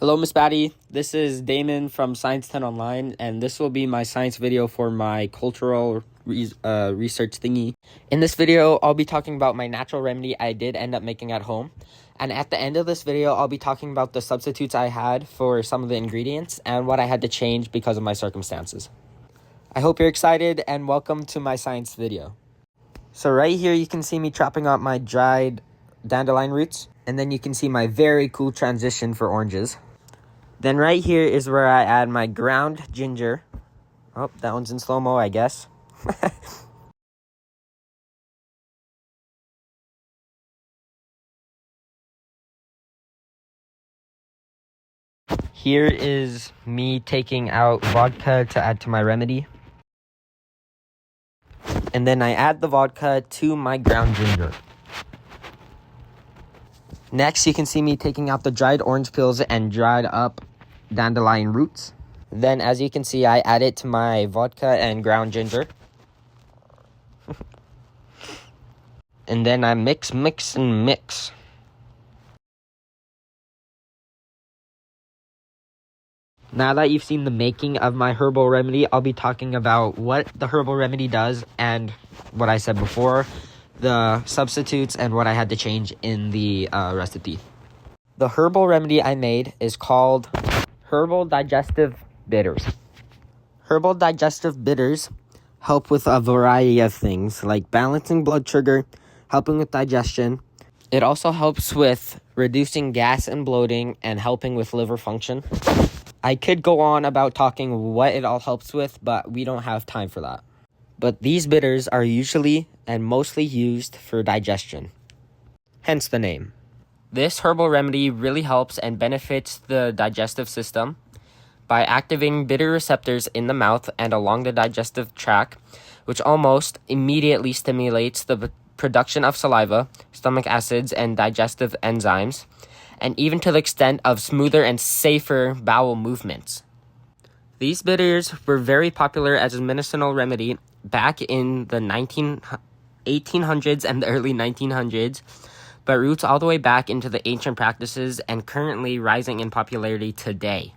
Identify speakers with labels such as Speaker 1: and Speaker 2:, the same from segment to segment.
Speaker 1: Hello, Miss Batty. This is Damon from Science 10 Online, and this will be my science video for my cultural research thingy. In this video, I'll be talking about my natural remedy I did end up making at home. And at the end of this video, I'll be talking about the substitutes I had for some of the ingredients and what I had to change because of my circumstances. I hope you're excited, and welcome to my science video. So right here, you can see me chopping up my dried dandelion roots. And then you can see my very cool transition for oranges. Then right here is where I add my ground ginger. Oh, that one's in slow-mo, I guess. Here is me taking out vodka to add to my remedy. And then I add the vodka to my ground ginger. Next, you can see me taking out the dried orange peels and dried up dandelion roots. Then, as you can see, I add it to my vodka and ground ginger. And then I mix. Now that you've seen the making of my herbal remedy, I'll be talking about what the herbal remedy does and what I said before, the substitutes, and what I had to change in the recipe. The herbal remedy I made is called Herbal Digestive Bitters. Herbal digestive bitters help with a variety of things, like balancing blood sugar, helping with digestion. It also helps with reducing gas and bloating and helping with liver function. I could go on about talking what it all helps with, but we don't have time for that. But these bitters are usually and mostly used for digestion, hence the name. This herbal remedy really helps and benefits the digestive system by activating bitter receptors in the mouth and along the digestive tract, which almost immediately stimulates the production of saliva, stomach acids, and digestive enzymes, and even to the extent of smoother and safer bowel movements. These bitters were very popular as a medicinal remedy back in the 1800s and the early 1900s, but roots all the way back into the ancient practices and currently rising in popularity today.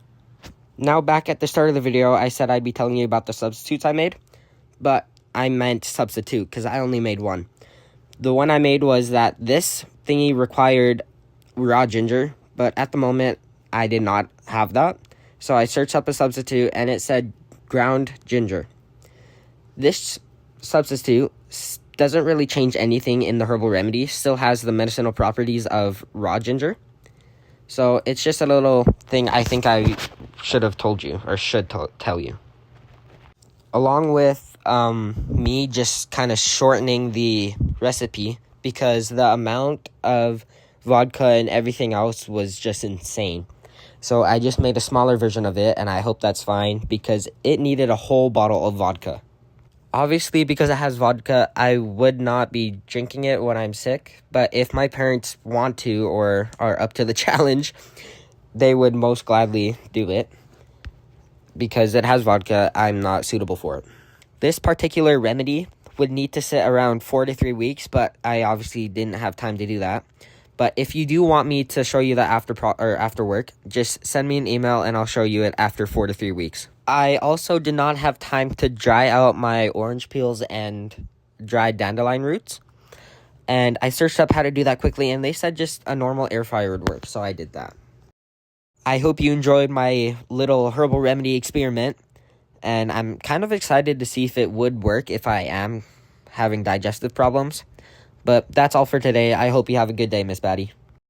Speaker 1: Now, back at the start of the video, I said I'd be telling you about the substitutes I made, but I meant substitute because I only made one. The one I made was that this thingy required raw ginger, but at the moment, I did not have that. So I searched up a substitute and it said ground ginger. This substitute doesn't really change anything in the herbal remedy, still has the medicinal properties of raw ginger. So it's just a little thing I think I should have told you, or should tell you. Along with me just kind of shortening the recipe because the amount of vodka and everything else was just insane. So I just made a smaller version of it, and I hope that's fine because it needed a whole bottle of vodka. Obviously, because it has vodka, I would not be drinking it when I'm sick, but if my parents want to or are up to the challenge, they would most gladly do it. Because it has vodka, I'm not suitable for it. This particular remedy would need to sit around 4 to 3 weeks, but I obviously didn't have time to do that. But if you do want me to show you that after work, just send me an email and I'll show you it after 4 to 3 weeks. I also did not have time to dry out my orange peels and dried dandelion roots. And I searched up how to do that quickly, and they said just a normal air fryer would work, so I did that. I hope you enjoyed my little herbal remedy experiment, and I'm kind of excited to see if it would work if I am having digestive problems. But that's all for today. I hope you have a good day, Miss Batty.